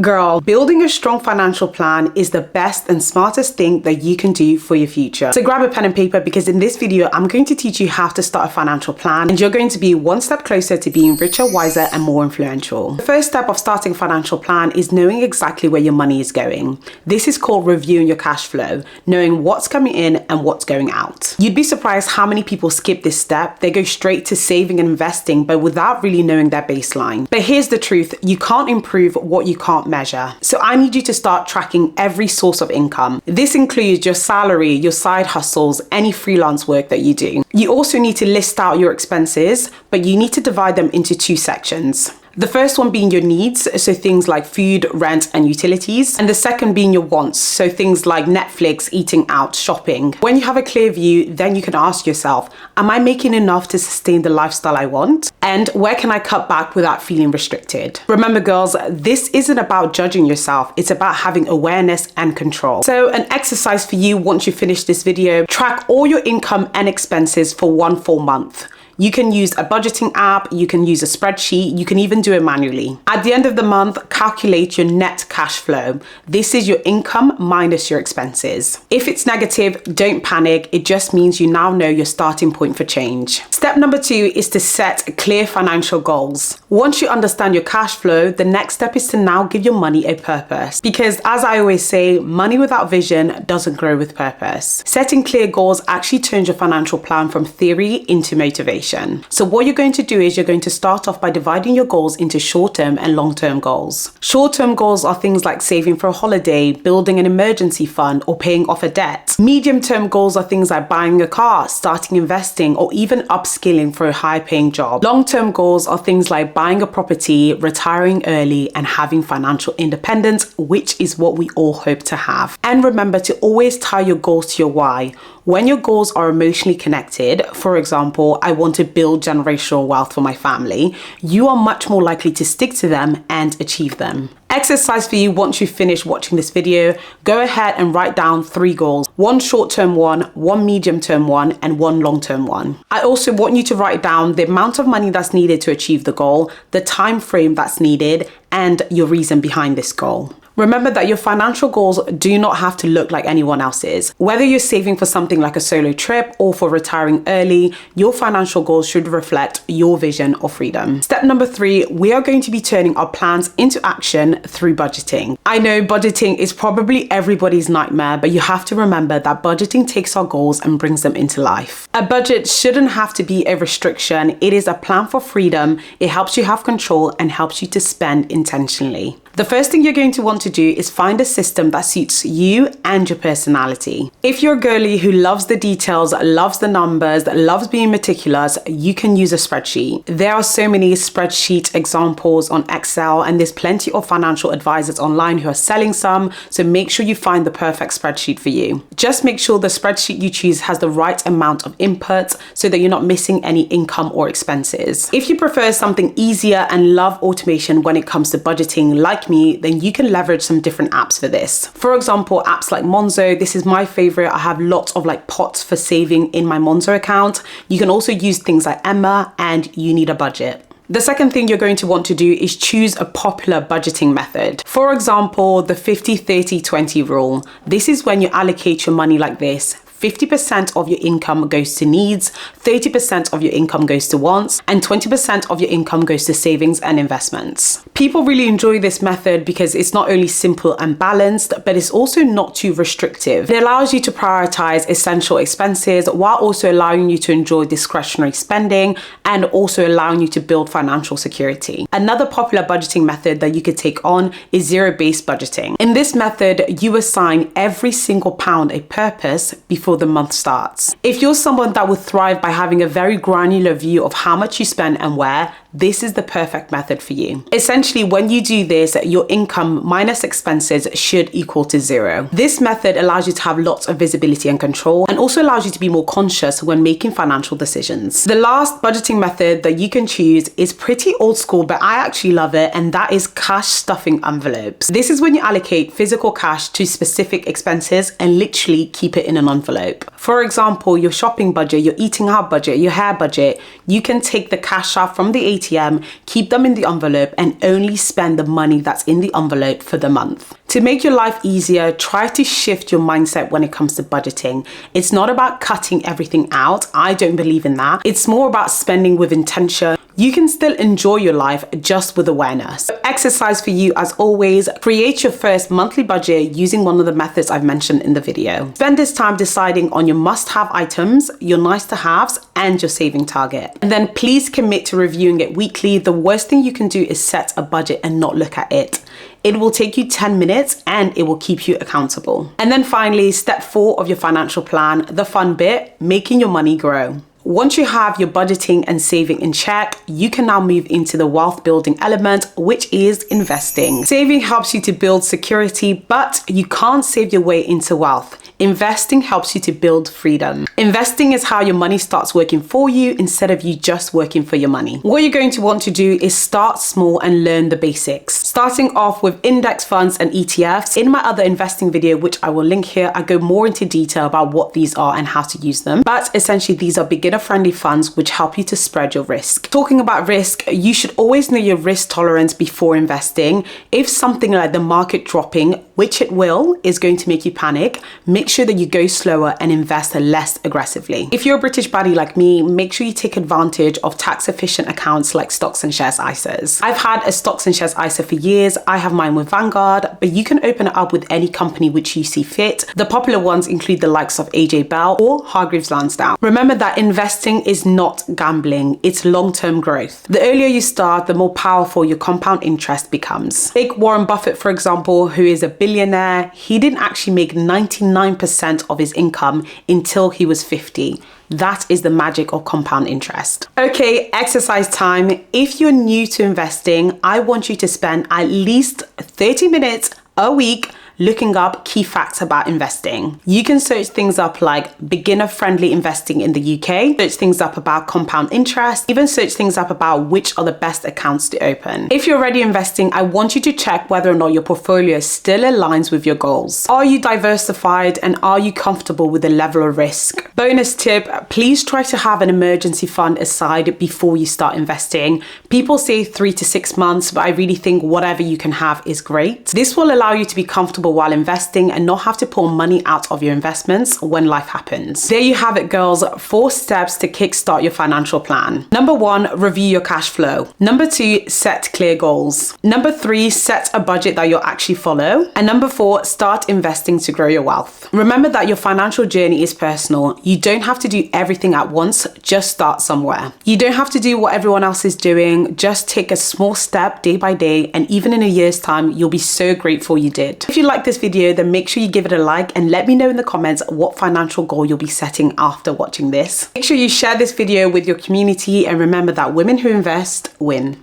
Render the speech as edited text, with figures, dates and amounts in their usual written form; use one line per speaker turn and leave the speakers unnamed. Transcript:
Girl, building a strong financial plan is the best and smartest thing that you can do for your future. So grab a pen and paper, because in this video, I'm going to teach you how to start a financial plan, and you're going to be one step closer to being richer, wiser, and more influential. The first step of starting a financial plan is knowing exactly where your money is going. This is called reviewing your cash flow, knowing what's coming in and what's going out. You'd be surprised how many people skip this step. They go straight to saving and investing, but without really knowing their baseline. But here's the truth, you can't improve what you can't measure. So I need you to start tracking every source of income. This includes your salary, your side hustles, any freelance work that you do. You also need to list out your expenses, but you need to divide them into two sections. The first one being your needs, so things like food, rent, and utilities. And the second being your wants, so things like Netflix, eating out, shopping. When you have a clear view, then you can ask yourself, am I making enough to sustain the lifestyle I want? And where can I cut back without feeling restricted? Remember, girls, this isn't about judging yourself. It's about having awareness and control. So an exercise for you once you finish this video, track all your income and expenses for one full month. You can use a budgeting app, you can use a spreadsheet, you can even do it manually. At the end of the month, calculate your net cash flow. This is your income minus your expenses. If it's negative, don't panic. It just means you now know your starting point for change. Step number 2 is to set clear financial goals. Once you understand your cash flow, the next step is to now give your money a purpose. Because as I always say, money without vision doesn't grow with purpose. Setting clear goals actually turns your financial plan from theory into motivation. So what you're going to do is you're going to start off by dividing your goals into short-term and long-term goals. Short-term goals are things like saving for a holiday, building an emergency fund, or paying off a debt. Medium-term goals are things like buying a car, starting investing, or even upskilling for a high-paying job. Long-term goals are things like buying a property, retiring early, and having financial independence, which is what we all hope to have. And remember to always tie your goals to your why. When your goals are emotionally connected, for example, I want to build generational wealth for my family, you are much more likely to stick to them and achieve them. Exercise for you once you finish watching this video, go ahead and write down 3 goals. 1 short-term one medium-term one, and 1 long-term one. I also want you to write down the amount of money that's needed to achieve the goal, the time frame that's needed, and your reason behind this goal. Remember that your financial goals do not have to look like anyone else's. Whether you're saving for something like a solo trip or for retiring early, your financial goals should reflect your vision of freedom. Step number 3, we are going to be turning our plans into action through budgeting. I know budgeting is probably everybody's nightmare, but you have to remember that budgeting takes our goals and brings them into life. A budget shouldn't have to be a restriction. It is a plan for freedom. It helps you have control and helps you to spend intentionally. The first thing you're going to want to do is find a system that suits you and your personality. If you're a girly who loves the details, loves the numbers, loves being meticulous, you can use a spreadsheet. There are so many spreadsheet examples on Excel, and there's plenty of financial advisors online who are selling some, so make sure you find the perfect spreadsheet for you. Just make sure the spreadsheet you choose has the right amount of inputs so that you're not missing any income or expenses. If you prefer something easier and love automation when it comes to budgeting, like me, then you can leverage some different apps for this. For example, apps like Monzo, this is my favorite. I have lots of pots for saving in my Monzo account. You can also use things like Emma and You Need a Budget. The second thing you're going to want to do is choose a popular budgeting method. For example, the 50-30-20 rule. This is when you allocate your money like this. 50% of your income goes to needs, 30% of your income goes to wants, and 20% of your income goes to savings and investments. People really enjoy this method because it's not only simple and balanced, but it's also not too restrictive. It allows you to prioritize essential expenses while also allowing you to enjoy discretionary spending and also allowing you to build financial security. Another popular budgeting method that you could take on is zero-based budgeting. In this method, you assign every single pound a purpose before the month starts. If you're someone that would thrive by having a very granular view of how much you spend and where, this is the perfect method for you. Essentially, when you do this, your income minus expenses should equal to 0. This method allows you to have lots of visibility and control, and also allows you to be more conscious when making financial decisions. The last budgeting method that you can choose is pretty old school, but I actually love it, and that is cash stuffing envelopes. This is when you allocate physical cash to specific expenses and literally keep it in an envelope. envelope. For example, your shopping budget, your eating out budget, your hair budget, you can take the cash out from the ATM, keep them in the envelope, and only spend the money that's in the envelope for the month. To make your life easier, try to shift your mindset when it comes to budgeting. It's not about cutting everything out. I don't believe in that. It's more about spending with intention. You can still enjoy your life just with awareness. Exercise for you, as always, create your first monthly budget using one of the methods I've mentioned in the video. Spend this time deciding on your must-have items, your nice-to-haves, and your saving target. And then please commit to reviewing it weekly. The worst thing you can do is set a budget and not look at it. It will take you 10 minutes and it will keep you accountable. And then finally, step 4 of your financial plan, the fun bit, making your money grow. Once you have your budgeting and saving in check, you can now move into the wealth building element, which is investing. Saving helps you to build security, but you can't save your way into wealth. Investing helps you to build freedom. Investing is how your money starts working for you instead of you just working for your money. What you're going to want to do is start small and learn the basics. Starting off with index funds and ETFs. In my other investing video, which I will link here, I go more into detail about what these are and how to use them. But essentially, these are beginner-friendly funds which help you to spread your risk. Talking about risk, you should always know your risk tolerance before investing. If something like the market dropping, which it will, is going to make you panic, make sure that you go slower and invest less aggressively. If you're a British baddie like me, make sure you take advantage of tax efficient accounts like stocks and shares ISAs. I've had a stocks and shares ISA for years. I have mine with Vanguard, but you can open it up with any company which you see fit. The popular ones include the likes of AJ Bell or Hargreaves Lansdown. Remember that investing is not gambling, it's long-term growth. The earlier you start, the more powerful your compound interest becomes. Take Warren Buffett, for example, who is a billionaire. He didn't actually make 99% of his income until he was 50. That is the magic of compound interest. Okay, exercise time. If you're new to investing, I want you to spend at least 30 minutes a week looking up key facts about investing. You can search things up like beginner-friendly investing in the UK, search things up about compound interest, even search things up about which are the best accounts to open. If you're already investing, I want you to check whether or not your portfolio still aligns with your goals. Are you diversified and are you comfortable with the level of risk? Bonus tip, please try to have an emergency fund aside before you start investing. People say 3 to 6 months, but I really think whatever you can have is great. This will allow you to be comfortable while investing and not have to pull money out of your investments when life happens. There you have it, girls. 4 steps to kickstart your financial plan. Number 1, review your cash flow. Number 2, set clear goals. Number 3, set a budget that you'll actually follow. And number 4, start investing to grow your wealth. Remember that your financial journey is personal. You don't have to do everything at once, just start somewhere. You don't have to do what everyone else is doing, just take a small step day by day, and even in a year's time, you'll be so grateful you did. If you like this video, then make sure you give it a like and let me know in the comments what financial goal you'll be setting after watching this. Make sure you share this video with your community and remember that women who invest win.